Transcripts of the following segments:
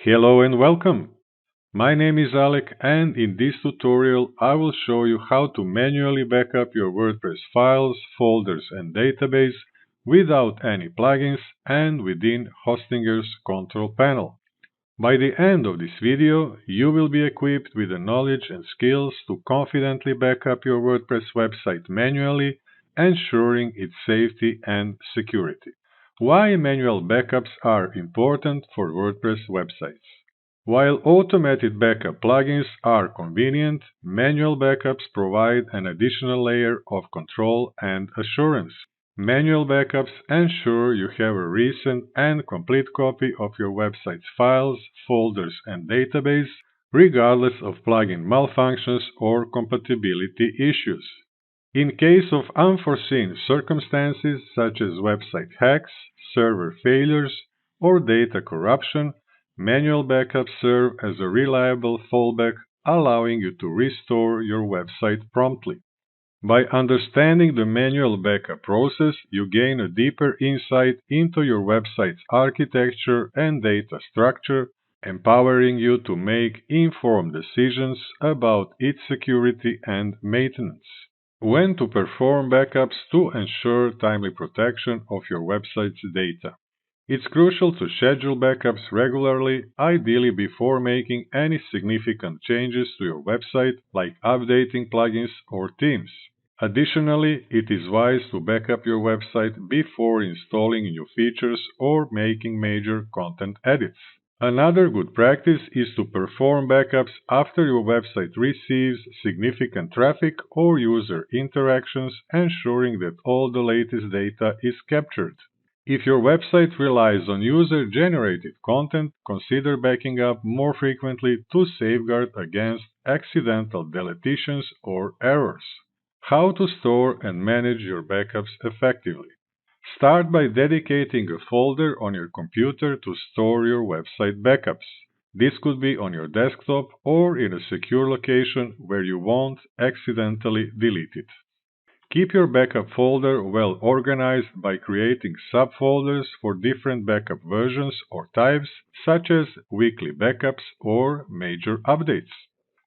Hello and welcome! My name is Alec, and in this tutorial I will show you how to manually backup your WordPress files, folders and database without any plugins and within Hostinger's control panel. By the end of this video, you will be equipped with the knowledge and skills to confidently backup your WordPress website manually, ensuring its safety and security. Why manual backups are important for WordPress websites. While automated backup plugins are convenient, manual backups provide an additional layer of control and assurance. Manual backups ensure you have a recent and complete copy of your website's files, folders, and database, regardless of plugin malfunctions or compatibility issues. In case of unforeseen circumstances such as website hacks, server failures, or data corruption, manual backups serve as a reliable fallback, allowing you to restore your website promptly. By understanding the manual backup process, you gain a deeper insight into your website's architecture and data structure, empowering you to make informed decisions about its security and maintenance. When to perform backups to ensure timely protection of your website's data. It's crucial to schedule backups regularly, ideally before making any significant changes to your website, like updating plugins or themes. Additionally, it is wise to backup your website before installing new features or making major content edits. Another good practice is to perform backups after your website receives significant traffic or user interactions, ensuring that all the latest data is captured. If your website relies on user-generated content, consider backing up more frequently to safeguard against accidental deletions or errors. How to store and manage your backups effectively. Start by dedicating a folder on your computer to store your website backups. This could be on your desktop or in a secure location where you won't accidentally delete it. Keep your backup folder well organized by creating subfolders for different backup versions or types, such as weekly backups or major updates.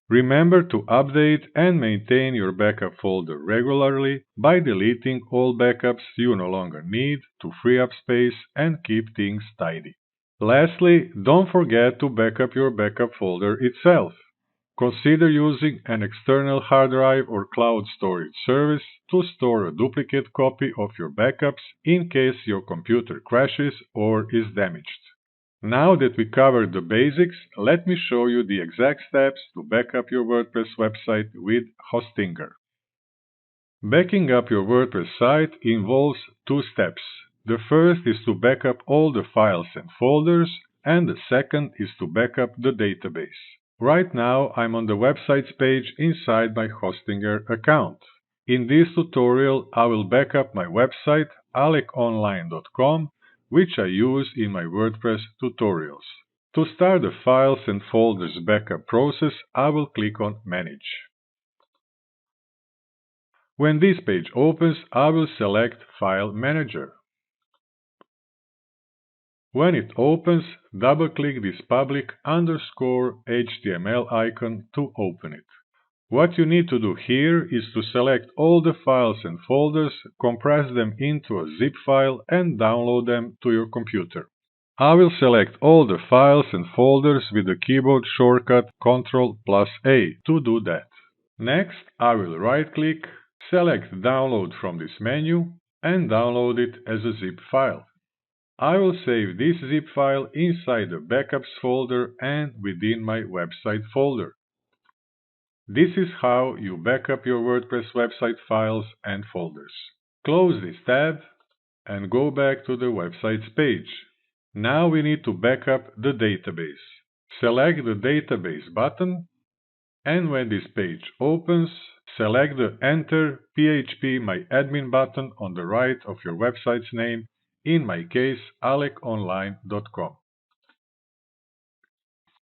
Remember to update and maintain your backup folder regularly by deleting all backups you no longer need to free up space and keep things tidy. Lastly, don't forget to backup your backup folder itself. Consider using an external hard drive or cloud storage service to store a duplicate copy of your backups in case your computer crashes or is damaged. Now that we covered the basics, let me show you the exact steps to back up your WordPress website with Hostinger. Backing up your WordPress site involves two steps. The first is to back up all the files and folders, and the second is to back up the database. Right now, I'm on the website's page inside my Hostinger account. In this tutorial, I will back up my website, aleconline.com, which I use in my WordPress tutorials. To start the files and folders backup process, I will click on Manage. When this page opens, I will select File Manager. When it opens, double-click this public _HTML icon to open it. What you need to do here is to select all the files and folders, compress them into a zip file, and download them to your computer. I will select all the files and folders with the keyboard shortcut Ctrl+A to do that. Next, I will right-click, select Download from this menu, and download it as a zip file. I will save this zip file inside the Backups folder and within my website folder. This is how you backup your WordPress website files and folders. Close this tab and go back to the website's page. Now we need to backup the database. Select the Database button, and when this page opens, select the Enter PHP My Admin button on the right of your website's name, in my case aleconline.com.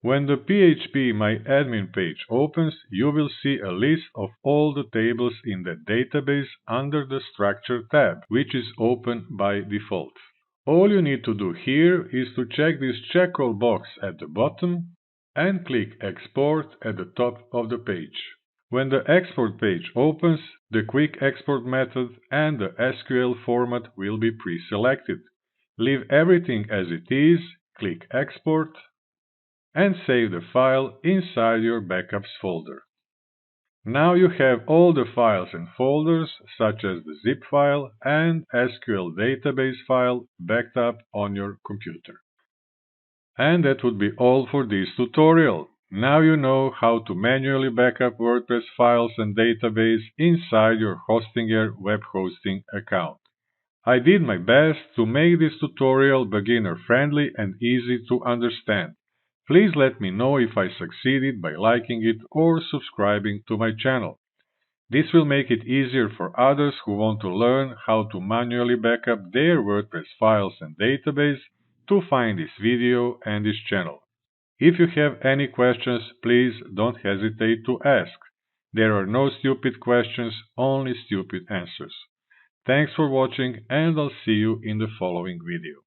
When the PHP My Admin page opens, you will see a list of all the tables in the database under the Structure tab, which is open by default. All you need to do here is to check this check all box at the bottom and click Export at the top of the page. When the export page opens, the quick export method and the SQL format will be pre-selected. Leave everything as it is, click Export, and save the file inside your Backups folder. Now you have all the files and folders, such as the zip file and SQL database file, backed up on your computer. And that would be all for this tutorial. Now you know how to manually backup WordPress files and database inside your Hostinger web hosting account. I did my best to make this tutorial beginner-friendly and easy to understand. Please let me know if I succeeded by liking it or subscribing to my channel. This will make it easier for others who want to learn how to manually backup their WordPress files and database to find this video and this channel. If you have any questions, please don't hesitate to ask. There are no stupid questions, only stupid answers. Thanks for watching, and I'll see you in the following video.